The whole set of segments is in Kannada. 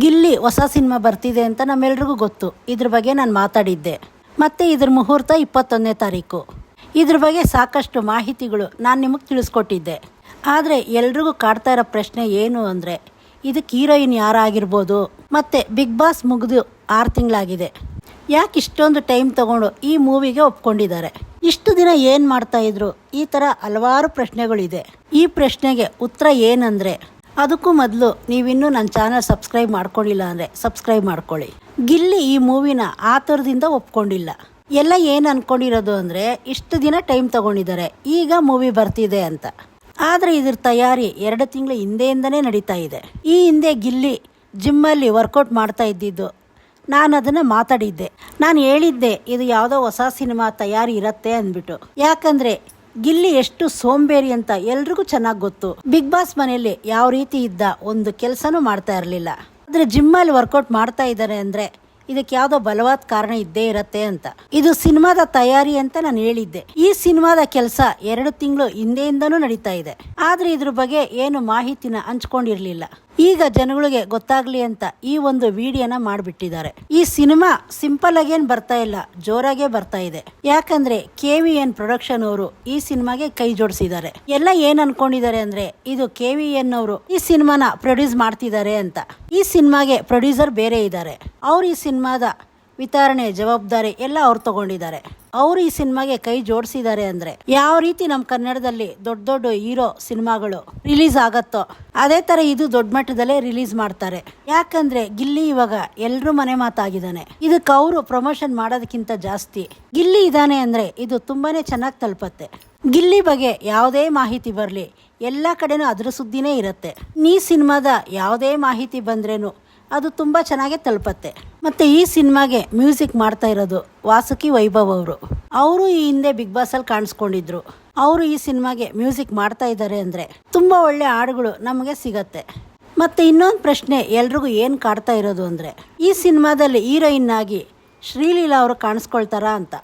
ಗಿಲ್ಲಿ ಹೊಸ ಸಿನಿಮಾ ಬರ್ತಿದೆ ಅಂತ ನಮ್ಮೆಲ್ರಿಗೂ ಗೊತ್ತು. ಇದ್ರ ಬಗ್ಗೆ ನಾನು ಮಾತಾಡಿದ್ದೆ. ಮತ್ತು ಇದ್ರ ಮುಹೂರ್ತ 21ನೇ ತಾರೀಕು. ಇದ್ರ ಬಗ್ಗೆ ಸಾಕಷ್ಟು ಮಾಹಿತಿಗಳು ನಾನು ನಿಮಗೆ ತಿಳಿಸ್ಕೊಟ್ಟಿದ್ದೆ. ಆದರೆ ಎಲ್ರಿಗೂ ಕಾಡ್ತಾ ಇರೋ ಪ್ರಶ್ನೆ ಏನು ಅಂದರೆ, ಇದಕ್ಕೆ ಹೀರೋಯಿನ್ ಯಾರಾಗಿರ್ಬೋದು? ಮತ್ತು ಬಿಗ್ ಬಾಸ್ ಮುಗಿದು 6 ತಿಂಗಳಾಗಿದೆ. ಯಾಕೆ ಇಷ್ಟೊಂದು ಟೈಮ್ ತಗೊಂಡು ಈ ಮೂವಿಗೆ ಒಪ್ಕೊಂಡಿದ್ದಾರೆ? ಇಷ್ಟು ದಿನ ಏನು ಮಾಡ್ತಾಯಿದ್ರು? ಈ ಥರ ಹಲವಾರು ಪ್ರಶ್ನೆಗಳಿದೆ. ಈ ಪ್ರಶ್ನೆಗೆ ಉತ್ತರ ಏನಂದರೆ, ಅದಕ್ಕೂ ಮೊದಲು ನೀವಿನ್ನೂ ನನ್ನ ಚಾನಲ್ ಸಬ್ಸ್ಕ್ರೈಬ್ ಮಾಡ್ಕೊಂಡಿಲ್ಲ ಅಂದರೆ ಸಬ್ಸ್ಕ್ರೈಬ್ ಮಾಡ್ಕೊಳ್ಳಿ. ಗಿಲ್ಲಿ ಈ ಮೂವಿನ ಆತುರದಿಂದ ಒಪ್ಕೊಂಡಿಲ್ಲ. ಎಲ್ಲ ಏನು ಅಂದ್ಕೊಂಡಿರೋದು ಅಂದರೆ, ಇಷ್ಟು ದಿನ ಟೈಮ್ ತಗೊಂಡಿದ್ದಾರೆ, ಈಗ ಮೂವಿ ಬರ್ತಿದೆ ಅಂತ. ಆದರೆ ಇದ್ರ ತಯಾರಿ 2 ತಿಂಗಳ ಹಿಂದೆಯಿಂದನೇ ನಡೀತಾ ಇದೆ. ಈ ಹಿಂದೆ ಗಿಲ್ಲಿ ಜಿಮ್ಮಲ್ಲಿ ವರ್ಕೌಟ್ ಮಾಡ್ತಾ ಇದ್ದಿದ್ದು ನಾನು ಅದನ್ನು ಮಾತಾಡಿದ್ದೆ. ನಾನು ಹೇಳಿದ್ದೆ ಇದು ಯಾವುದೋ ಹೊಸ ಸಿನಿಮಾ ತಯಾರಿ ಇರತ್ತೆ ಅಂದ್ಬಿಟ್ಟು. ಯಾಕಂದರೆ ಗಿಲ್ಲಿ ಎಷ್ಟು ಸೋಂಬೇರಿ ಅಂತ ಎಲ್ರಿಗೂ ಚೆನ್ನಾಗಿ ಗೊತ್ತು. ಬಿಗ್ ಬಾಸ್ ಮನೆಯಲ್ಲಿ ಯಾವ ರೀತಿ ಇದ್ದ ಒಂದು ಕೆಲಸನೂ ಮಾಡ್ತಾ ಇರಲಿಲ್ಲ. ಆದರೆ ಜಿಮ್ಮಲ್ಲಿ ವರ್ಕೌಟ್ ಮಾಡ್ತಾ ಇದ್ದಾರೆ ಅಂದರೆ ಇದಕ್ಕೆ ಯಾವುದೋ ಬಲವಾದ ಕಾರಣ ಇದ್ದೇ ಇರತ್ತೆ ಅಂತ. ಇದು ಸಿನಿಮಾದ ತಯಾರಿ ಅಂತ ನಾನು ಹೇಳಿದ್ದೆ. ಈ ಸಿನಿಮಾದ ಕೆಲಸ 2 ತಿಂಗಳು ಹಿಂದೆಯಿಂದನೂ ನಡೀತಾ ಇದೆ. ಆದರೆ ಇದ್ರ ಬಗ್ಗೆ ಏನು ಮಾಹಿತಿನ ಹಂಚ್ಕೊಂಡಿರ್ಲಿಲ್ಲ. ಈಗ ಜನಗಳಿಗೆ ಗೊತ್ತಾಗ್ಲಿ ಅಂತ ಈ ಒಂದು ವಿಡಿಯೋನ ಮಾಡಿಬಿಟ್ಟಿದ್ದಾರೆ. ಈ ಸಿನಿಮಾ ಸಿಂಪಲ್ ಆಗೇನು ಬರ್ತಾ ಇಲ್ಲ, ಜೋರಾಗೇ ಬರ್ತಾ ಇದೆ. ಯಾಕಂದ್ರೆ KVN ಪ್ರೊಡಕ್ಷನ್ ಅವರು ಈ ಸಿನಿಮಾಗೆ ಕೈ ಜೋಡಿಸಿದ್ದಾರೆ. ಎಲ್ಲ ಏನ್ ಅನ್ಕೊಂಡಿದ್ದಾರೆ ಅಂದ್ರೆ, ಇದು KVN ಅವರು ಈ ಸಿನಿಮಾನ ಪ್ರೊಡ್ಯೂಸ್ ಮಾಡ್ತಿದ್ದಾರೆ ಅಂತ. ಈ ಸಿನಿಮಾಗೆ ಪ್ರೊಡ್ಯೂಸರ್ ಬೇರೆ ಇದ್ದಾರೆ. ಅವ್ರು ಈ ಸಿನಿಮಾದ ವಿತರಣೆ ಜವಾಬ್ದಾರಿ ಎಲ್ಲ ಅವ್ರು ತಗೊಂಡಿದ್ದಾರೆ. ಅವರು ಈ ಸಿನಿಮಾಗೆ ಕೈ ಜೋಡಿಸಿದ್ದಾರೆ ಅಂದ್ರೆ, ಯಾವ ರೀತಿ ನಮ್ಮ ಕನ್ನಡದಲ್ಲಿ ದೊಡ್ಡ ದೊಡ್ಡ ಹೀರೋ ಸಿನಿಮಾಗಳು ರಿಲೀಸ್ ಆಗತ್ತೋ ಅದೇ ತರ ಇದು ದೊಡ್ಡ ಮಟ್ಟದಲ್ಲೇ ರಿಲೀಸ್ ಮಾಡ್ತಾರೆ. ಯಾಕಂದ್ರೆ ಗಿಲ್ಲಿ ಇವಾಗ ಎಲ್ರೂ ಮನೆ ಮಾತಾಗಿದ್ದಾನೆ. ಇದಕ್ಕೆ ಅವರು ಪ್ರಮೋಷನ್ ಮಾಡೋದಕ್ಕಿಂತ ಜಾಸ್ತಿ ಗಿಲ್ಲಿ ಇದಾನೆ ಅಂದ್ರೆ ಇದು ತುಂಬಾನೇ ಚೆನ್ನಾಗಿ ತಲುಪತ್ತೆ. ಗಿಲ್ಲಿ ಬಗ್ಗೆ ಯಾವುದೇ ಮಾಹಿತಿ ಬರಲಿ, ಎಲ್ಲ ಕಡೆನೂ ಅದ್ರ ಸುದ್ದಿನೇ ಇರುತ್ತೆ. ಈ ಸಿನಿಮಾದ ಯಾವುದೇ ಮಾಹಿತಿ ಬಂದ್ರೇನು ಅದು ತುಂಬ ಚೆನ್ನಾಗೇ ತಲುಪತ್ತೆ. ಮತ್ತು ಈ ಸಿನಿಮಾಗೆ ಮ್ಯೂಸಿಕ್ ಮಾಡ್ತಾ ಇರೋದು ವಾಸುಕಿ ವೈಭವ್ ಅವರು. ಅವರು ಈ ಹಿಂದೆ ಬಿಗ್ ಬಾಸಲ್ಲಿ ಕಾಣಿಸ್ಕೊಂಡಿದ್ರು. ಅವರು ಈ ಸಿನಿಮಾಗೆ ಮ್ಯೂಸಿಕ್ ಮಾಡ್ತಾ ಇದ್ದಾರೆ ಅಂದರೆ ತುಂಬ ಒಳ್ಳೆ ಹಾಡುಗಳು ನಮಗೆ ಸಿಗತ್ತೆ. ಮತ್ತು ಇನ್ನೊಂದು ಪ್ರಶ್ನೆ ಎಲ್ರಿಗೂ ಏನು ಕಾಡ್ತಾ ಇರೋದು ಅಂದರೆ, ಈ ಸಿನಿಮಾದಲ್ಲಿ ಹೀರೋಯಿನ್ ಆಗಿ ಶ್ರೀಲೀಲಾ ಅವರು ಕಾಣಿಸ್ಕೊಳ್ತಾರಾ ಅಂತ.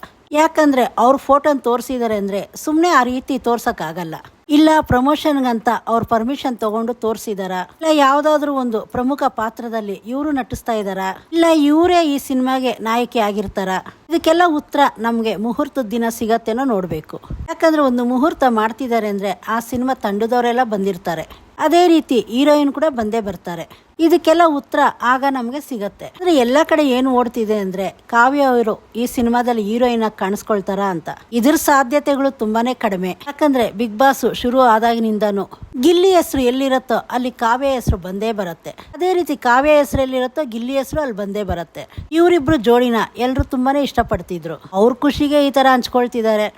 ಯಾಕಂದರೆ ಅವ್ರ ಫೋಟೋನ ತೋರಿಸಿದ್ದಾರೆ ಅಂದರೆ ಸುಮ್ಮನೆ ಆ ರೀತಿ ತೋರ್ಸೋಕ್ಕಾಗಲ್ಲ. ಇಲ್ಲ ಪ್ರಮೋಷನ್ಗಂತ ಅವ್ರ ಪರ್ಮಿಷನ್ ತಗೊಂಡು ತೋರಿಸಿದಾರ, ಇಲ್ಲ ಯಾವುದಾದ್ರೂ ಒಂದು ಪ್ರಮುಖ ಪಾತ್ರದಲ್ಲಿ ಇವರು ನಟಿಸ್ತಾ ಇದಾರ, ಇಲ್ಲ ಇವರೇ ಈ ಸಿನಿಮಾಗೆ ನಾಯಕಿ ಆಗಿರ್ತಾರ? ಇದಕ್ಕೆಲ್ಲ ಉತ್ತರ ನಮಗೆ ಮುಹೂರ್ತದ ದಿನ ಸಿಗತ್ತೇನೋ ನೋಡಬೇಕು. ಯಾಕಂದ್ರೆ ಒಂದು ಮುಹೂರ್ತ ಮಾಡ್ತಿದ್ದಾರೆ ಅಂದರೆ ಆ ಸಿನಿಮಾ ತಂಡದವರೆಲ್ಲ ಬಂದಿರ್ತಾರೆ. ಅದೇ ರೀತಿ ಹೀರೋಯಿನ್ ಕೂಡ ಬಂದೇ ಬರ್ತಾರೆ. ಇದಕ್ಕೆಲ್ಲ ಉತ್ತರ ಆಗ ನಮಗೆ ಸಿಗತ್ತೆ. ಅಂದ್ರೆ ಎಲ್ಲ ಕಡೆ ಏನು ಓಡ್ತಿದೆ ಅಂದ್ರೆ, ಕಾವ್ಯ ಅವರು ಈ ಸಿನಿಮಾದಲ್ಲಿ ಹೀರೋಯಿನ್ ಆಗಿ ಕಾಣಿಸ್ಕೊಳ್ತಾರ ಅಂತ. ಇದ್ರ ಸಾಧ್ಯತೆಗಳು ತುಂಬಾನೇ ಕಡಿಮೆ. ಯಾಕಂದ್ರೆ ಬಿಗ್ ಬಾಸ್ ಶುರು ಆದಾಗಿನಿಂದಾನು ಗಿಲ್ಲಿ ಹೆಸರು ಎಲ್ಲಿರುತ್ತೋ ಅಲ್ಲಿ ಕಾವ್ಯ ಹೆಸರು ಬಂದೇ ಬರುತ್ತೆ. ಅದೇ ರೀತಿ ಕಾವ್ಯ ಹೆಸರು ಎಲ್ಲಿರುತ್ತೋ ಗಿಲ್ಲಿ ಹೆಸರು ಅಲ್ಲಿ ಬಂದೇ ಬರುತ್ತೆ. ಇವರಿಬ್ರು ಜೋಡಿನ ಎಲ್ರು ತುಂಬಾನೇ ಇಷ್ಟಪಡ್ತಿದ್ರು. ಅವ್ರ ಖುಷಿಗೆ ಈ ತರ ಹಂಚ್ಕೊಳ್ತಿದ್ದಾರೆ.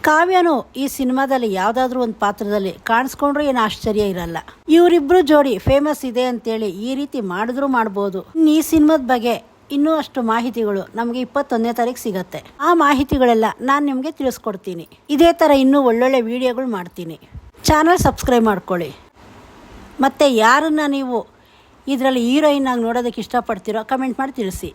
ಕಾವ್ಯನು ಈ ಸಿನಿಮಾದಲ್ಲಿ ಯಾವುದಾದ್ರೂ ಒಂದು ಪಾತ್ರದಲ್ಲಿ ಕಾಣಿಸ್ಕೊಂಡ್ರು ಏನು ಆಶ್ಚರ್ಯ ಇರಲ್ಲ. ಇವರಿಬ್ರು ಜೋಡಿ ಫೇಮಸ್ ಇದೆ ಅಂತೇಳಿ ಈ ರೀತಿ ಮಾಡಿದ್ರು ಮಾಡ್ಬೋದು. ಈ ಸಿನಿಮಾದ ಬಗ್ಗೆ ಇನ್ನೂ ಅಷ್ಟು ಮಾಹಿತಿಗಳು ನಮಗೆ 21ನೇ ತಾರೀಕು ಸಿಗತ್ತೆ. ಆ ಮಾಹಿತಿಗಳೆಲ್ಲ ನಾನು ನಿಮಗೆ ತಿಳಿಸ್ಕೊಡ್ತೀನಿ. ಇದೇ ಥರ ಇನ್ನೂ ಒಳ್ಳೊಳ್ಳೆ ವಿಡಿಯೋಗಳು ಮಾಡ್ತೀನಿ. ಚಾನಲ್ ಸಬ್ಸ್ಕ್ರೈಬ್ ಮಾಡ್ಕೊಳ್ಳಿ. ಮತ್ತು ಯಾರನ್ನ ನೀವು ಇದರಲ್ಲಿ ಹೀರೋಯಿನ್ ಆಗಿ ನೋಡೋದಕ್ಕೆ ಇಷ್ಟಪಡ್ತೀರೋ ಕಮೆಂಟ್ ಮಾಡಿ ತಿಳಿಸಿ.